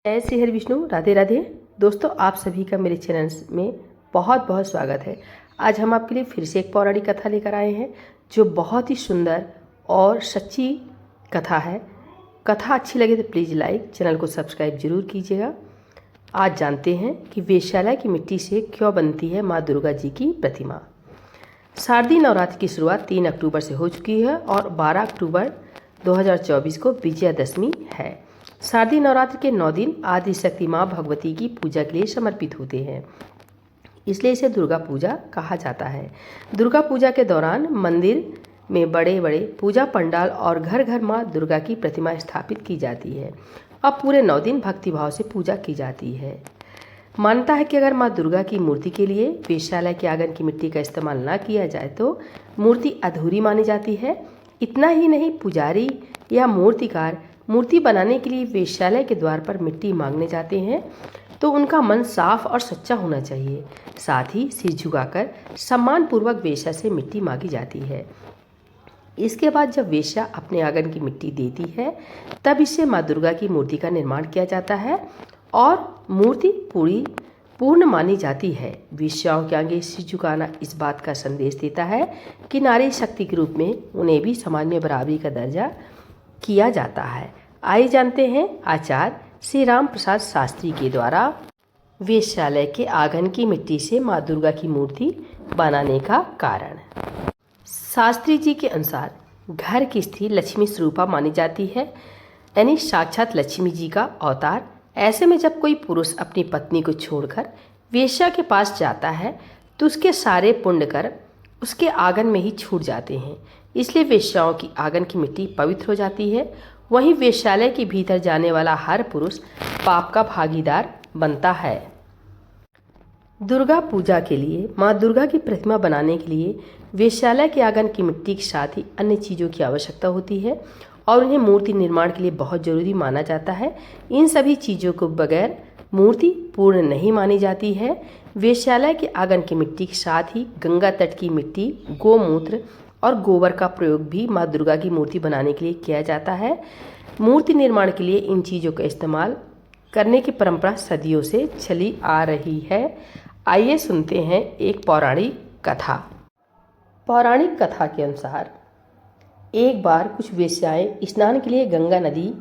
जय श्री हरि विष्णु, राधे राधे। दोस्तों, आप सभी का मेरे चैनल में बहुत बहुत स्वागत है। आज हम आपके लिए फिर से एक पौराणिक कथा लेकर आए हैं जो बहुत ही सुंदर और सच्ची कथा है। कथा अच्छी लगे तो प्लीज़ लाइक, चैनल को सब्सक्राइब जरूर कीजिएगा। आज जानते हैं कि वेश्यालय की मिट्टी से क्यों बनती है माँ दुर्गा जी की प्रतिमा। शारदीय नवरात्र की शुरुआत 3 अक्टूबर से हो चुकी है और 12 अक्टूबर 2024 को विजयादशमी है। शारदीय नवरात्र के 9 दिन आदिशक्ति माँ भगवती की पूजा के लिए समर्पित होते हैं, इसलिए इसे दुर्गा पूजा कहा जाता है। दुर्गा पूजा के दौरान मंदिर में बड़े बड़े पूजा पंडाल और घर घर माँ दुर्गा की प्रतिमा स्थापित की जाती है। अब पूरे 9 दिन भक्तिभाव से पूजा की जाती है। मानता है कि अगर माँ दुर्गा की मूर्ति के लिए वेश्यालय के आंगन की मिट्टी का इस्तेमाल न किया जाए तो मूर्ति अधूरी मानी जाती है। इतना ही नहीं, पुजारी या मूर्तिकार मूर्ति बनाने के लिए वेश्यालय के द्वार पर मिट्टी मांगने जाते हैं तो उनका मन साफ और सच्चा होना चाहिए। साथ ही सिर झुकाकर सम्मानपूर्वक वेश्या से मिट्टी मांगी जाती है। इसके बाद जब वेश्या अपने आंगन की मिट्टी देती है तब इससे माँ दुर्गा की मूर्ति का निर्माण किया जाता है और मूर्ति पूर्ण मानी जाती है। वेश्याओं के आगे सिर झुकाना इस बात का संदेश देता है कि नारी शक्ति के रूप में उन्हें भी समाज में बराबरी का दर्जा किया जाता है। आइए जानते हैं आचार्य श्री राम प्रसाद शास्त्री के द्वारा वेश्यालय के आंगन की मिट्टी से माँ दुर्गा की मूर्ति बनाने का कारण। शास्त्री जी के अनुसार घर की स्त्री लक्ष्मी स्वरूपा मानी जाती है, यानी साक्षात लक्ष्मी जी का अवतार। ऐसे में जब कोई पुरुष अपनी पत्नी को छोड़कर वेश्या के पास जाता है तो उसके सारे पुण्य कर उसके आंगन में ही छूट जाते हैं, इसलिए वेश्याओं की आंगन की मिट्टी पवित्र हो जाती है। वहीं वेश्यालय के भीतर जाने वाला हर पुरुष पाप का भागीदार बनता है। दुर्गा पूजा के लिए माँ दुर्गा की प्रतिमा बनाने के लिए वेश्यालय के आंगन की मिट्टी के साथ ही अन्य चीज़ों की आवश्यकता होती है और उन्हें मूर्ति निर्माण के लिए बहुत जरूरी माना जाता है। इन सभी चीज़ों को बगैर मूर्ति पूर्ण नहीं मानी जाती है। वेश्यालय के आंगन की मिट्टी के साथ ही गंगा तट की मिट्टी, गोमूत्र और गोबर का प्रयोग भी माँ दुर्गा की मूर्ति बनाने के लिए किया जाता है। मूर्ति निर्माण के लिए इन चीज़ों का इस्तेमाल करने की परंपरा सदियों से चली आ रही है। आइए सुनते हैं एक पौराणिक कथा। पौराणिक कथा के अनुसार एक बार कुछ वेश्याएं स्नान के लिए गंगा नदी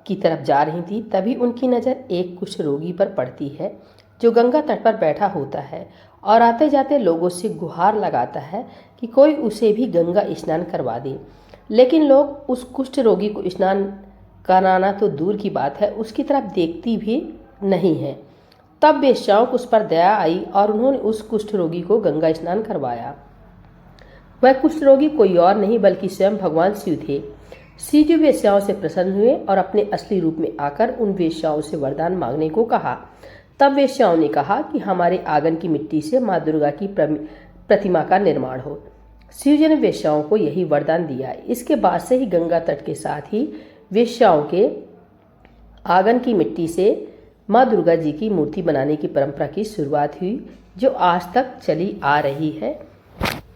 की तरफ जा रही थी। तभी उनकी नज़र एक कुष्ठ रोगी पर पड़ती है जो गंगा तट पर बैठा होता है और आते जाते लोगों से गुहार लगाता है कि कोई उसे भी गंगा स्नान करवा दे। लेकिन लोग उस कुष्ठ रोगी को स्नान कराना तो दूर की बात है, उसकी तरफ देखती भी नहीं है। तब वेश्याओं को उस पर दया आई और उन्होंने उस कुष्ठ रोगी को गंगा स्नान करवाया। वह कुष्ठ रोगी कोई और नहीं बल्कि स्वयं भगवान शिव थे। शिव जी वेश्याओं से प्रसन्न हुए और अपने असली रूप में आकर उन वेश्याओं से वरदान मांगने को कहा। तब वेश्याओं ने कहा कि हमारे आंगन की मिट्टी से माँ दुर्गा की प्रतिमा का निर्माण हो। शिव जी ने वेश्याओं को यही वरदान दिया। इसके बाद से ही गंगा तट के साथ ही वेश्याओं के आंगन की मिट्टी से माँ दुर्गा जी की मूर्ति बनाने की परंपरा की शुरुआत हुई, जो आज तक चली आ रही है।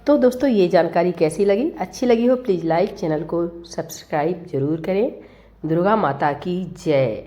तो दोस्तों, ये जानकारी कैसी लगी? अच्छी लगी हो प्लीज़ लाइक, चैनल को सब्सक्राइब जरूर करें। दुर्गा माता की जय।